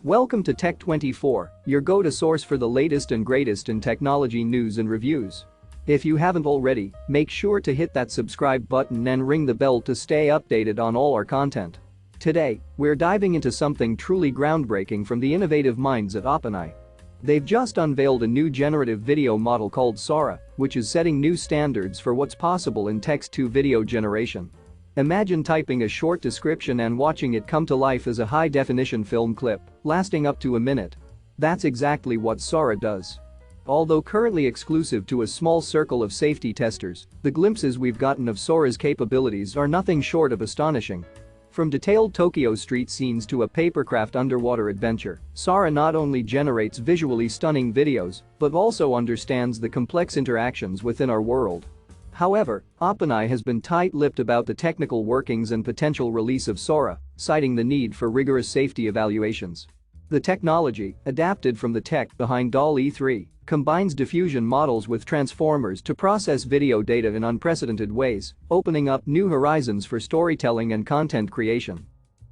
Welcome to Tech24, your go-to source for the latest and greatest in technology news and reviews. If you haven't already, make sure to hit that subscribe button and ring the bell to stay updated on all our content. Today, we're diving into something truly groundbreaking from the innovative minds at OpenAI. They've just unveiled a new generative video model called Sora, which is setting new standards for what's possible in text-to-video generation. Imagine typing a short description and watching it come to life as a high-definition film clip, lasting up to a minute. That's exactly what Sora does. Although currently exclusive to a small circle of safety testers, the glimpses we've gotten of Sora's capabilities are nothing short of astonishing. From detailed Tokyo street scenes to a papercraft underwater adventure, Sora not only generates visually stunning videos, but also understands the complex interactions within our world. However, OpenAI has been tight-lipped about the technical workings and potential release of Sora, citing the need for rigorous safety evaluations. The technology, adapted from the tech behind DALL-E 3, combines diffusion models with transformers to process video data in unprecedented ways, opening up new horizons for storytelling and content creation.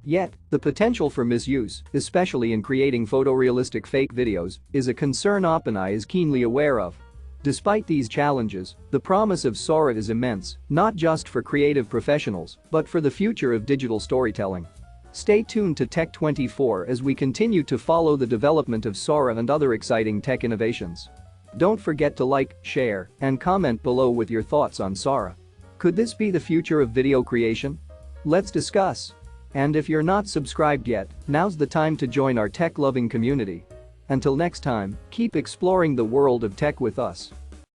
Yet, the potential for misuse, especially in creating photorealistic fake videos, is a concern OpenAI is keenly aware of. Despite these challenges, the promise of Sora is immense, not just for creative professionals, but for the future of digital storytelling. Stay tuned to Tech24 as we continue to follow the development of Sora and other exciting tech innovations. Don't forget to like, share, and comment below with your thoughts on Sora. Could this be the future of video creation? Let's discuss. And if you're not subscribed yet, now's the time to join our tech-loving community. Until next time, keep exploring the world of tech with us.